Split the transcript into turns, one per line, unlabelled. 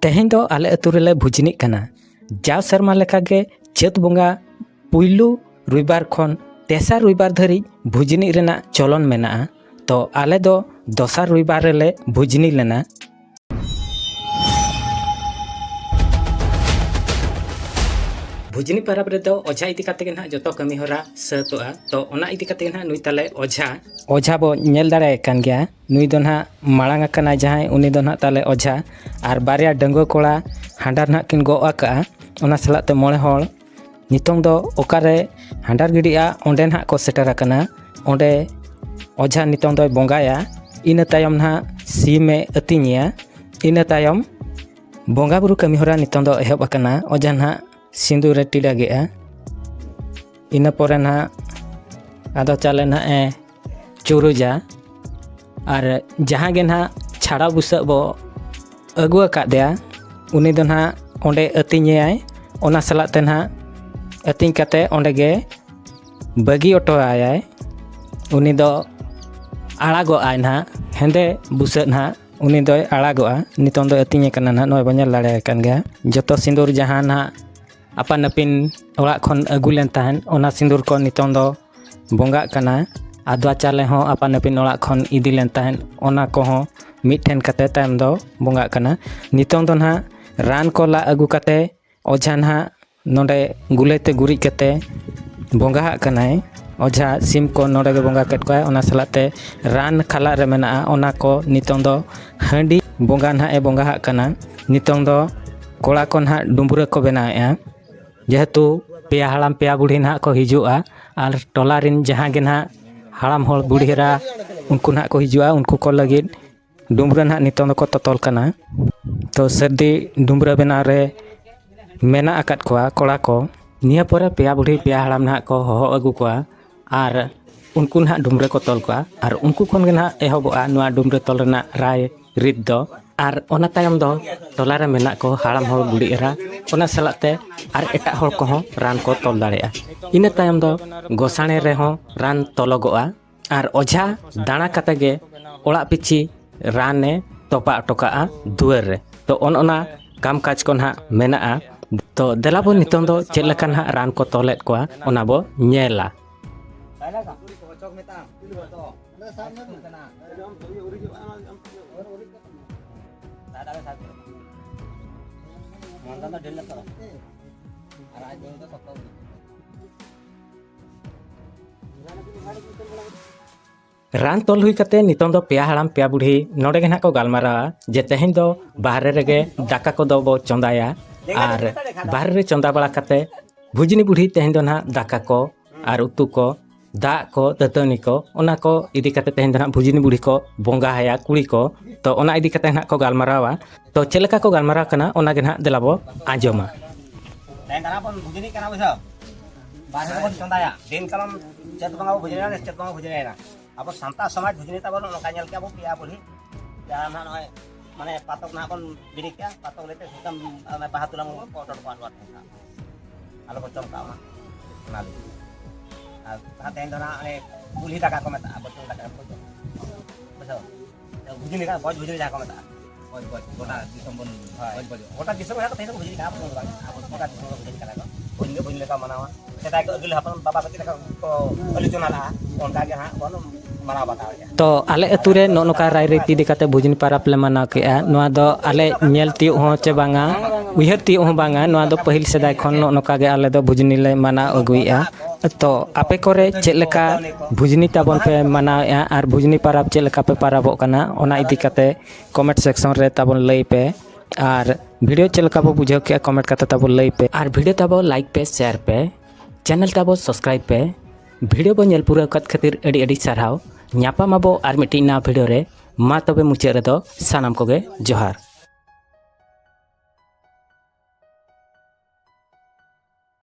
तेहें दो आले अतु रेले भुजनी कना। जाव शर्मा लेका गे चैत बंगा पुइलू रविवार खन तेसार रविवार धरी भुजनी रेना चलन मेना। तो आले दो दोसार रविवार रेले भुजनी लेना। भुजनी परब रेदो ओझा इदी काते गे ना जतो कमी होरा सतोआ। तो ओना इदी काते ना नुई ताले ओझा बो नेल दाड़े कान गया। नुई दो ना माळांग कना जहां उनी दो ना ताले ओझा आर बारिया डंगो कोड़ा हांडार ना किन गो आका ओना सलाते मोळे होळ नितोंग दो ओकारे हांडार गिडिया ओंडे ना को सेटर आकना। ओंडे ओझा नितोंग दो बोंगाया। इना तायम ना सीमे अतिनिया। इना तायम बोंगा बुरु कमी होरा नितोंग दो एहब आकना। ओझा ना सिंदूर टिड़ा गया। इन पर ना आदो चाले ना चुरुजा और जहाँ गे ना छाड़ा बुसा बो अगु आकादेया उनी दो ना ओंडे अतिኛय ओना सलाते ना अतिñ काते ओंडे गे बगी ऑटो आयाय। उनी दो आड़ागो आय ना हेंदे बुसा ना उनी दो आड़ागोआ। नितों दो अतिñ कना ना नय बनेल लाड़े कान गया। जतो सिंदूर जहाँ ना अपन अपिन ओड़ा खन अगु लेन ताहन ओना सिंदूर को नितों दो बोंगा कना। आदवा चाले हो अपन अपिन ओड़ा खन इदी लेन ताहन ओना को हो मिठेन कते तायम दो बोंगा कना। नितों दो ना रान को ला अगु कते ओझा ना नोडे गुलेते गुरी कते बोंगा कनाय। ओझा सिम को नोडे गे बोंगा केट को ओना सलाते रान खाला रे मेना ओना को नितों दो हांडी बोंगा ना ए बोंगा कना। नितों दो कोड़ा को ना डुंबुरा को बनाया। जेहेतु पेया हड़ाम पेया बुढ़ी ना को हिजुआ और टोलारिन जहाँ गे ना हड़ाम होड़ बुढ़ीरा उनको ना को हिजुआ उनको को लगे डुंबुरा ना नितों दो को ततल कना। तो सर्दी डुंबुरा बना रे मेना आकात कोआ कोड़ा को निया पर पेया बुढ़ी पेया हड़ाम ना को हो अगु कोआ और उनको ना डुंबुरा को तल कोआ और उनको खन गे ना एहबोआ नुआ डुंबुरा तल रेना राय रिद दो। और ओना तायम दो टोला रे मेना को हड़ाम होड़ बुढ़ी एरा ओना सलाते और एटा होड़ को रान को तल दाड़ेया। इना तायम दो गोसाणे रे हो रान तलगोआ और ओझा दाणा कते गे ओड़ा पिछी राने तोपा टोकाआ दुआर रे। तो ओना काम काज को ना मेना। तो देलाबो नितों दो चेद लेका ना रान को तलेत कोआ ओना बो नेला। रान तोल हुई कते नितों दो पेया हड़ाम पेया बुढ़ी नोडे गे ना को गालमारा जे तेहें दो बाहरे रेगे दाका को दो बो चंदाया और बाहरे रे चंदा बड़ा कते भुजनी बुढ़ी तेहें दो ना दाका को और उतु को दा को दतनी को ओना को इदी कते तेहें दो ना भुजनी बुढ़ी को बोंगा हया कुड़ी को। तो ओना इदी कते ना को गालमारावा। तो चेलका को गालमारा कना ओना गे ना देलाबो आंजोमा।
तेहें दाना बन भुजनी कना बुझा बाहरे बन चंदाया दिन कलम चेत बंगा भुजनी ना अब सान्तार समाज भुजनी ताबन नोका नेल के अब पेया बुढ़ी जहां ना नय माने पातक ना कोन बिड़ी के पातक लेते एकदम ना बाहा तुलांग को टट पान वाट आलो को चमका मा नाली आ हाते ना अने बुढ़ी दाका को मेता बतु दाका को बुझो भुजनी का बज भुजनी जा को मेता बज गोटा दिसम बन बज गोटा दिसम का तेन भुजनी का अब गोटा दिसम भुजनी का को भुजनी लेका मनावा सेटा को अगिल हपन बाबा कति को अलिचोनाला ओनका गे हां बन मना बता।
तो आले अतु रे नोका राय रीति दिकाते भुजनी परब ले मनाव केआ। नोआ दो आले नेल तियो हो चे बांगा उयहर तियो हो बांगा नोआ दो पहिल सेदाय खन नोका गे आले दो भुजनी ले मना अगुइया। तो आपे कोरे चेद लेका भुजनी ताबन पे मनाया और भुजनी परब चेद लेका पे परबो कना ओना इदी काते कमेंट सेक्शन रे ताबन लई पे और वीडियो चेद लेका बो बुझाव के कमेंट काते ताबो लई पे और वीडियो ताबो लाइक पे शेयर पे चैनल ताबो सब्सक्राइब पे वीडियो बो नेल पूरा कत खातिर अड़ी अड़ी सारहाव। ᱧᱟᱯᱟᱢ ᱟᱵᱚ ᱟᱨ ᱢᱤᱫᱴᱤᱡ ᱱᱟᱣᱟ ᱵᱷᱤᱰᱤᱭᱳ ᱨᱮ ᱢᱟ ᱛᱚᱵᱮ ᱢᱩᱪᱟᱹᱫ ᱨᱮᱫᱚ ᱥᱟᱱᱟᱢ ᱠᱚᱜᱮ ᱡᱚᱦᱟᱨ।